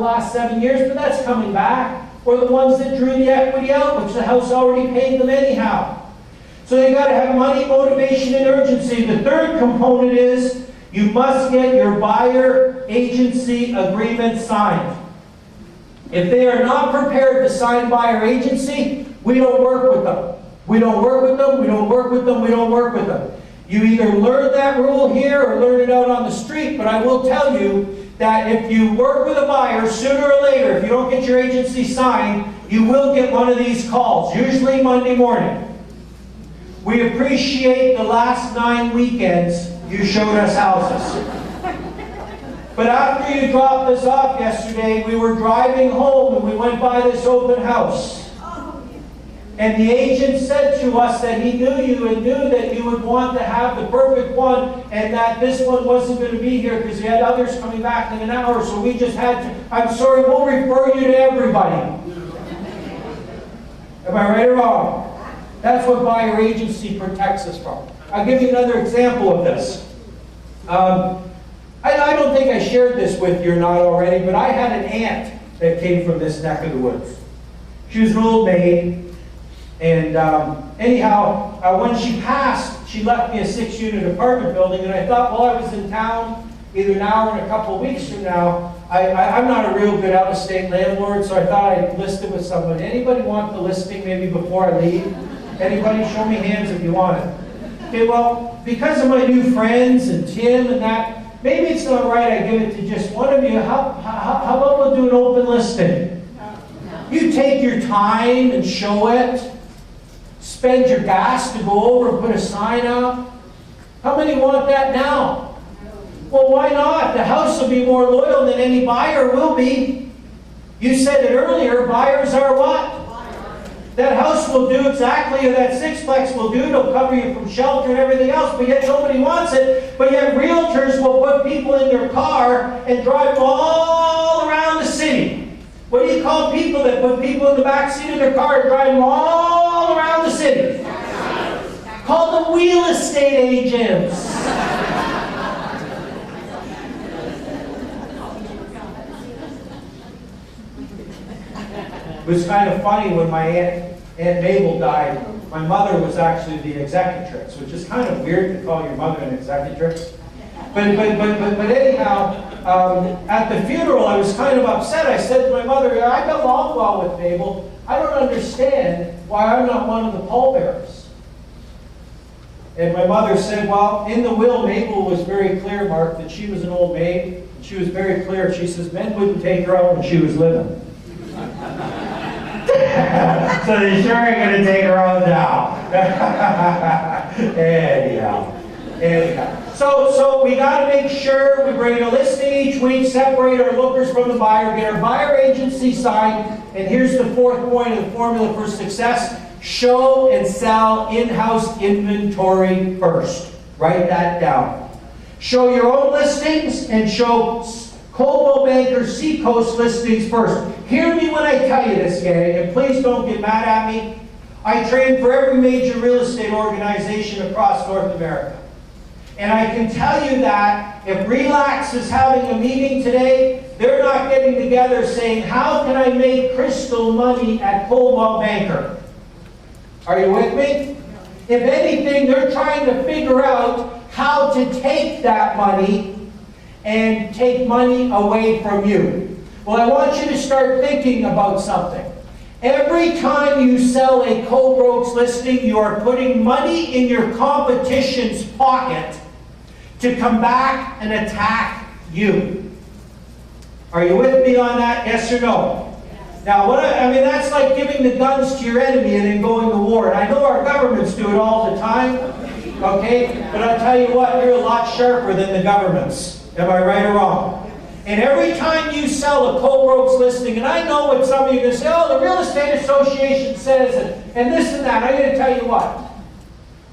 the last 7 years, but that's coming back. Or the ones that drew the equity out, which the house already paid them anyhow. So they got to have money, motivation, and urgency. The third component is you must get your buyer agency agreement signed. If they are not prepared to sign buyer agency, we don't work with them. We don't work with them, we don't work with them, we don't work with them. You either learn that rule here or learn it out on the street, but I will tell you that if you work with a buyer, sooner or later, if you don't get your agency signed, you will get one of these calls, usually Monday morning. We appreciate the last 9 weekends you showed us houses. But after you dropped us off yesterday, we were driving home and we went by this open house. And the agent said to us that he knew you and knew that you would want to have the perfect one and that this one wasn't going to be here because he had others coming back in an hour, so we just had to, I'm sorry, we'll refer you to everybody. Am I right or wrong? That's what buyer agency protects us from. I'll give you another example of this. I don't think I shared this with you or not already, but I had an aunt that came from this neck of the woods. She was an old maid. And anyhow, when she passed, she left me a 6-unit apartment building, and I thought, well, I was in town either now or in a couple of weeks from now. I'm not a real good out-of-state landlord, so I thought I'd list it with somebody. Anybody want the listing maybe before I leave? Anybody? Show me hands if you want it. Okay, well, because of my new friends and Tim and that, maybe it's not right I give it to just one of you. How about we'll do an open listing? You take your time and show it. Spend your gas to go over and put a sign up. How many want that now? Well, why not? The house will be more loyal than any buyer will be. You said it earlier, buyers are what? That house will do exactly what that sixplex will do. It'll cover you from shelter and everything else, but yet nobody wants it. But yet realtors will put people in their car and drive them all around the city. What do you call people that put people in the back seat of their car and drive them all around the city? Call them real estate agents. It was kind of funny when my Aunt Mabel died. My mother was actually the executrix, which is kind of weird to call your mother an executrix. But anyhow, at the funeral, I was kind of upset. I said to my mother, I got along well with Mabel. I don't understand why I'm not one of the pallbearers. And my mother said, well, in the will, Mabel was very clear, Mark, that she was an old maid. She was very clear. She says, men wouldn't take her out when she was living. So they sure ain't going to take her out now. Anyhow. So we got to make sure we bring a listing each week, separate our lookers from the buyer, get our buyer agency signed, and here's the fourth point of the formula for success. Show and sell in-house inventory first. Write that down. Show your own listings and show Coldwell Banker Seacoast listings first. Hear me when I tell you this, gang, and please don't get mad at me. I train for every major real estate organization across North America. And I can tell you that if Relax is having a meeting today, they're not getting together saying, how can I make crystal money at Coldwell Banker? Are you with me? If anything, they're trying to figure out how to take that money and take money away from you. Well, I want you to start thinking about something. Every time you sell a co-broke's listing, you are putting money in your competition's pocket to come back and attack you. Are you with me on that? Yes or no? Yes. Now, I mean, that's like giving the guns to your enemy and then going to war. And I know our governments do it all the time, okay? But I'll tell you what, you're a lot sharper than the governments. Am I right or wrong? And every time you sell a co-broke's listing, and I know what some of you are going to say, oh, the Real Estate Association says, and this and that. I'm going to tell you what.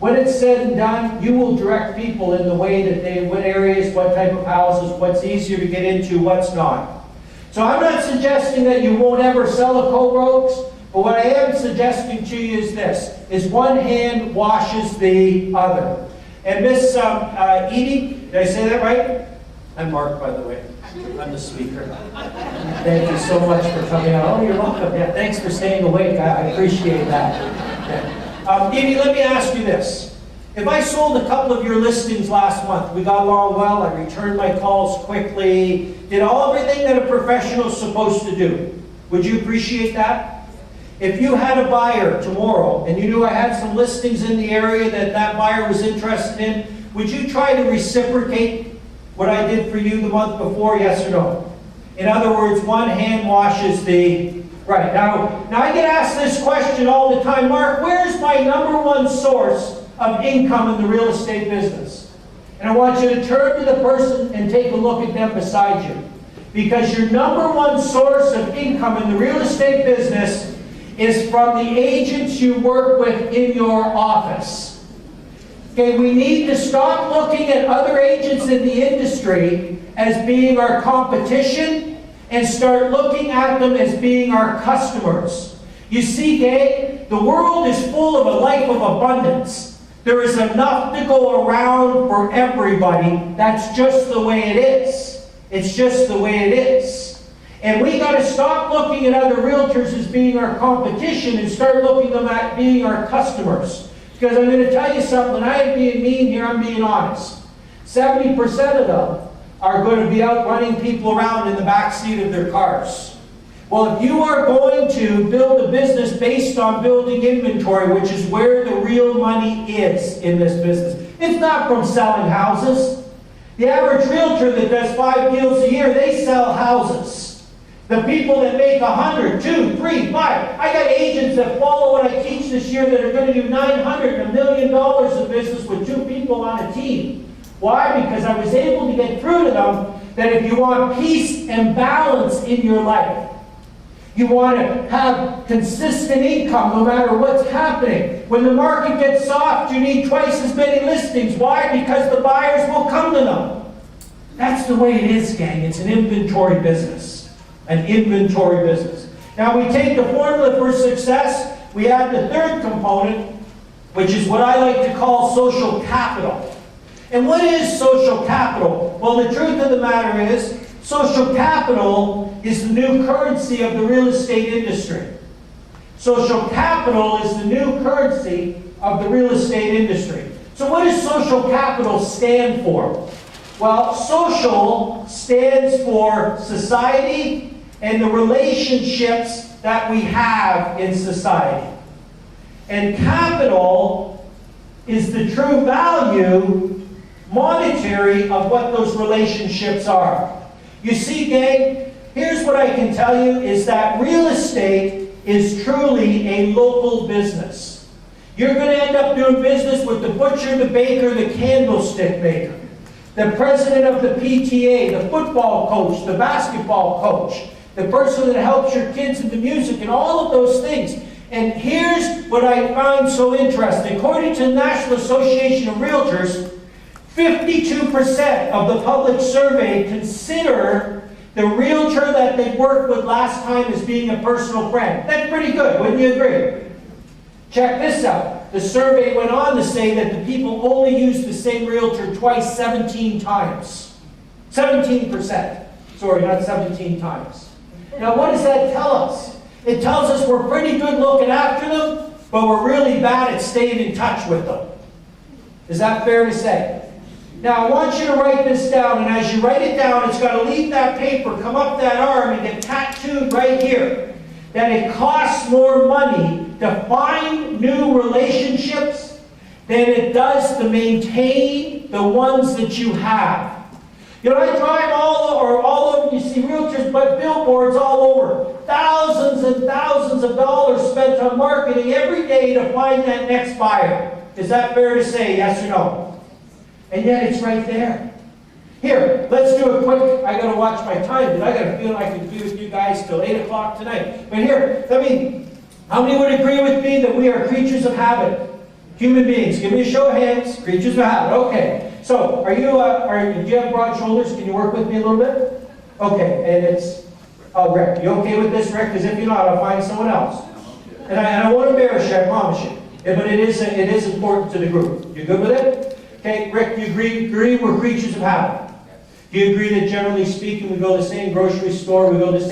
When it's said and done, you will direct people in the way that what areas, what type of houses, what's easier to get into, what's not. So I'm not suggesting that you won't ever sell a co-brokes, but what I am suggesting to you is this, is one hand washes the other. And Miss Edie, did I say that right? I'm Mark, by the way. I'm the speaker. Thank you so much for coming out. Oh, you're welcome. Yeah, thanks for staying awake. I appreciate that. Yeah. Evie, let me ask you this. If I sold a couple of your listings last month, we got along well, I returned my calls quickly, did everything that a professional is supposed to do, would you appreciate that? If you had a buyer tomorrow and you knew I had some listings in the area that buyer was interested in, would you try to reciprocate what I did for you the month before, yes or no? In other words, one hand washes the... Right, now I get asked this question all the time, Mark, where's my number one source of income in the real estate business? And I want you to turn to the person and take a look at them beside you. Because your number one source of income in the real estate business is from the agents you work with in your office. Okay, we need to stop looking at other agents in the industry as being our competition and start looking at them as being our customers. You see, gang, the world is full of a life of abundance. There is enough to go around for everybody. That's just the way it is. It's just the way it is. And we got to stop looking at other realtors as being our competition and start looking at them as being our customers. Because I'm going to tell you something, I ain't being mean here, I'm being honest. 70% of them are going to be out running people around in the back seat of their cars. Well, if you are going to build a business based on building inventory, which is where the real money is in this business, it's not from selling houses. The average realtor that does 5 deals a year, they sell houses. The people that make 100, 2, 3, 5. I got agents that follow what I teach this year that are going to do $900 and $1 million of business with 2 people on a team. Why? Because I was able to get through to them that if you want peace and balance in your life, you want to have consistent income no matter what's happening. When the market gets soft, you need twice as many listings. Why? Because the buyers will come to them. That's the way it is, gang. It's an inventory business. An inventory business. Now we take the formula for success, we add the third component, which is what I like to call social capital. And what is social capital? Well, the truth of the matter is, social capital is the new currency of the real estate industry. Social capital is the new currency of the real estate industry. So what does social capital stand for? Well, social stands for society and the relationships that we have in society. And capital is the true value, monetary, of what those relationships are. You see, gang, here's what I can tell you is that real estate is truly a local business. You're going to end up doing business with the butcher, the baker, the candlestick maker, the president of the PTA, the football coach, the basketball coach, the person that helps your kids into music, and all of those things. And here's what I find so interesting. According to the National Association of Realtors, 52% of the public survey consider the realtor that they worked with last time as being a personal friend. That's pretty good, wouldn't you agree? Check this out. The survey went on to say that the people only use the same realtor twice, 17 times. 17%. Sorry, not 17 times. Now, what does that tell us? It tells us we're pretty good looking after them, but we're really bad at staying in touch with them. Is that fair to say? Now, I want you to write this down, and as you write it down, it's got to leave that paper, come up that arm, and get tattooed right here. That it costs more money to find new relationships than it does to maintain the ones that you have. You know, I drive all over, you see realtors, but billboards all over. Thousands and thousands of dollars spent on marketing every day to find that next buyer. Is that fair to say, yes or no? And yet it's right there. Here, let's do a quick, I got to watch my time, because I got to feel like I can be with you guys till 8 o'clock tonight. But here, how many would agree with me that we are creatures of habit? Human beings. Give me a show of hands. Creatures of habit. Okay. So, do you have broad shoulders? Can you work with me a little bit? Okay, and it's, oh, Rick, you okay with this, Rick? Because if you're not, I'll find someone else. And I won't embarrass you, I promise you. But it is important to the group. You good with it? Okay, Rick, you agree we're creatures of habit? Do you agree that generally speaking, we go to the same grocery store, we go to the same